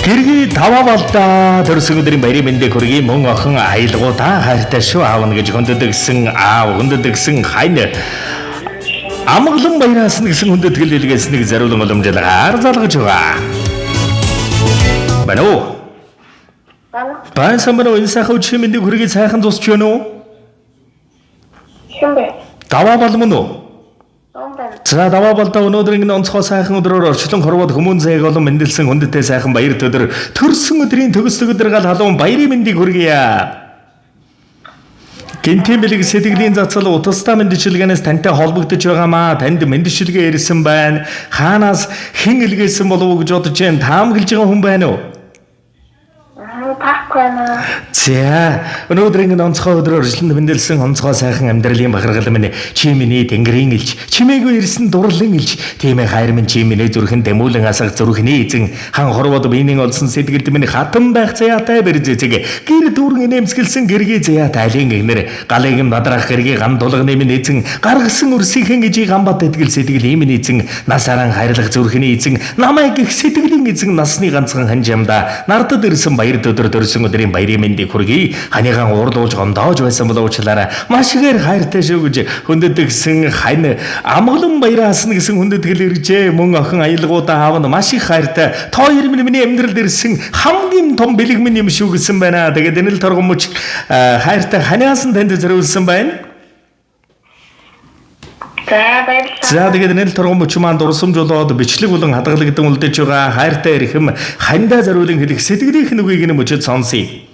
Гэргий таваа болдоо төрсөн өдрийн баярын мэндийг хүргэе мөн охин аялгуудаа хайртай шүү аавна гэж хөндөгсөн аав хөндөгсөн хань амгалан баяраас нь гэсэн хүндэтгэл илгээснийг зариулан уламжлаар залгаж байгаа. Бано. Байн самбар энэ сайхан үчиг мэндийг хүргэе сайхан зусч байна уу? Шимбэ. Даваа болмон уу? За даваа болдоо өнөөдрийн онцгой сайхан өдрөөр орчлон хорвоод хүмүүн зээг олон мэндэлсэн хүндтэй сайхан баяр өдөр төрсөн өдрийн төгсдөг өдөр гал халуун баярын мэндийг хүргье. Гинтийн бэлэг сэтгэлийн зацал утастай мэндчилгээнээс тантай холбогдож байгаамаа танд мэндчилгээ ирсэн байна. Хаанаас хэн илгээсэн болов уу гэж бодож байна. Таамаглаж байгаа хүн байна уу? Тахкана. За өнөөдрийн онцгой өдрөөр өршлөнд мэндэлсэн онцгой сайхан амьдралын бахархал минь чи миний тэнгэрийн илж чимээгүй ирсэн дурлан илж тийм ээ хайр минь чи миний зүрхэн дэмүүлэн асах зүрхний эзэн хан хорвоод биеийн олсон сэтгэлд минь хатан байх заяатай бэрзэцэг гэр дүүрэн нэмсгэлсэн гэргийн заяатай алин гэнэр галыг надрах гэргийн гам дулганы минь эзэн гаргасан өрсийнхэн ижи гамбат этгэл сэтгэл ийм эзэн насаран хайрлах зүрхний эзэн намайг гих сэтгэлийн эзэн насны ганцхан ханжамда нардад ирсэн баяр өдөр төрсөн өдрийн баярын мэндийг хүргэе. Ханийгаан уурлуулж гомдоож байсан болов уучлаарай. Маш ихээр хайртай шүү гэж хүндэтгсэн хань амгалан баяраас нь гэсэн хүндэтгэл иржээ. Мөн охин аялгуудаа аав нь маш их хайртай. Тоо ирмэн миний амьдралд ирсэн хамгийн том бэлэг минь юм шүү гэсэн байна. Тэгээд энэ л торгон мөч хайртай ханиас нь танд зориулсан байна. За тэгээд энэ л торгон мөч маань дурсамжуулаад бичлэг болон хадгалагдсан үлдэж байгаа хайртай эрхэм хандаа зориулан хэлэх сэтгэлийнх нь үгийг нь мөчөд сонсъё.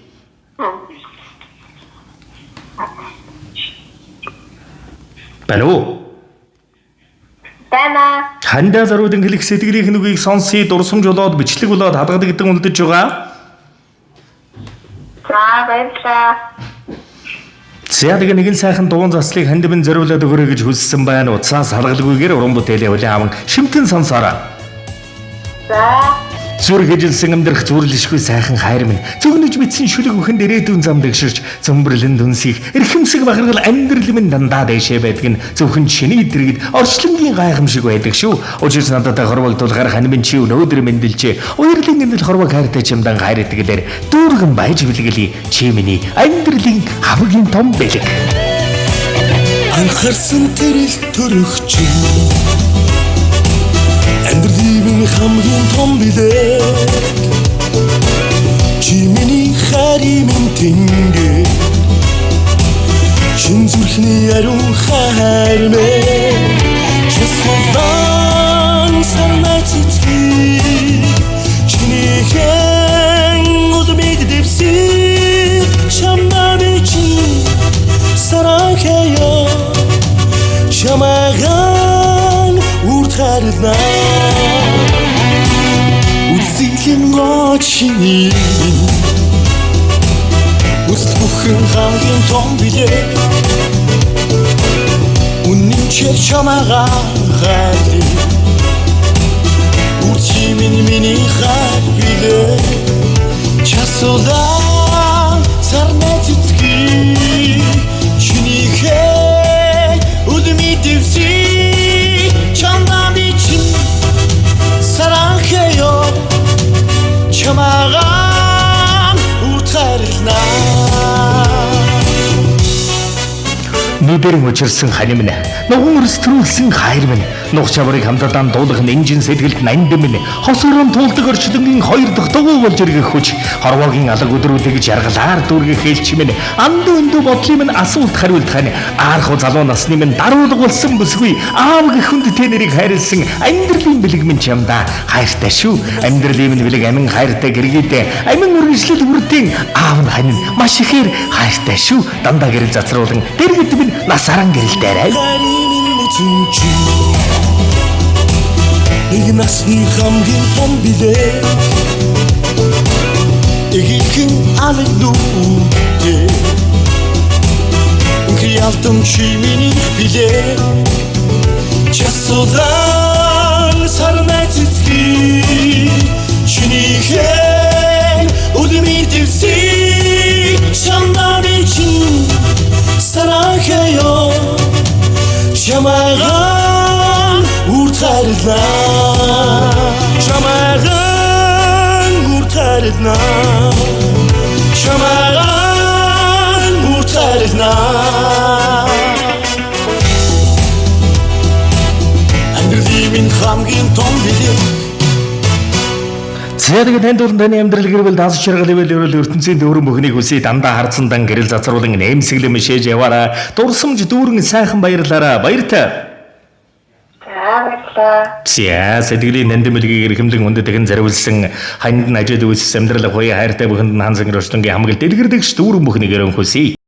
Бано. Бана. Хандаа зориулан хэлэх сэтгэлийнх нь үгийг сонсъё. Дурсамжуулаад бичлэг болоод хадгалагдсан үлдэж байгаа. За баярлалаа. За тэгээ нэгэн сайхан дуун заслыг ханд минь зориулаад өгөрэй гэж хүссэн байна. Уцаас харгалгүйгээр уран бүтээлээ хүлээн аван шимтэн сонсоорой. За. Зүрх хэжилсэн амьдрах зүрлэшгүй сайхан хайр минь зөвнөж битсэн шүлэг өхөнд ирээдүйн зам дэгширч зөмбөрлөн дүнсийг эрхэмсэг бахархал амьдрал минь дандаа дэшээ байдаг нь зөвхөн чиний дэргэд орчлонгийн гайхамшиг байдаг шүү. Учир надад хорвогдуулахаар хань минь чи өнөөдөр мэндэлжээ. Уярлын гэнэл хорвог хайртай чимдан хайр итгэлээр дүүргэн байж билгэлий чи миний амьдралын хамгийн том бэлэг. Анхаарсан тэрэл төрөгч амьдралын хамгийн том бэлэг чи миний хайрын тэнгэр чин зүрхний ариун хайр мэ чэсэлэн сарнай цэцгий чиний хэн удмид дэвси чамна бичи сарахеё чамаган уртхарна үзлийн очи үзэл бүхэн хамгийн том билээ үнэн чи чамага хайр үзли миний хайр билээ часулаа сарнай цэцгий чиний хэ удмид дэвси чамна бичин сарахеё чамаган утгарна Нүдэрэн учирсан хань минь нугуун өрстрүүлсэн хайр минь нух чаврыг хамтдаа дуулах нэмжин сэтгэлд нанд минь хосорон туулдаг орчлонгийн хоёр дахь дугуй болж иргэх хүч хорвогийн алаг өдрүүдийг жаргалаар дүүргэх хэлч минь анду өнду бодлын минь асуулт хариулт хань аархуу залуу насны минь даруулга болсон бүсгүй аав гэх хүндтэй нэрийг хайрлсан амьдралын бэлэг минь чамда хайртай шүү. Амьдралын минь бэлэг амин хайртай гэргийтэй амин үргэлжлэл үрдийн аав нь хань маш ихээр хайртай шүү. Дандаа гэрэл зацруулан дэргэд минь насаран гэрэлтээрэй. Нэг насны хамгийн том билээ Игхэн алэг нүдтэй Инхи алтан чи миний билээ Часулан сарнай цэцгий чиний хэн удмид дэвси чамна бичин сарахеё чамаган уртхарлаа чамаган уртхарлаа тарилна чамайг бүр тарилна амьдралын хамгийн том билет Цэдэг танд болон таны амьдрал гэрвэл даас чаргал ивэл ертөнцийн дүүрэн бүхнийг үсээ дандаа харцсан дан гэрэл зацруулан нэмсэглэм шээж яваараа дурсамж дүүрэн сайхан баярлаараа баяртай. За баярлалаа. За сэтгэлийн нандимэлгийг эрхэмлэн хүндэтгэн зариулсан ханд нь ажид үйлс амьдрал хуяа хайртай бүхэнд нь хансан ростонгийн хамгийн дэлгэрдэгч дүүрэн бүхнийг өрөн хүсье.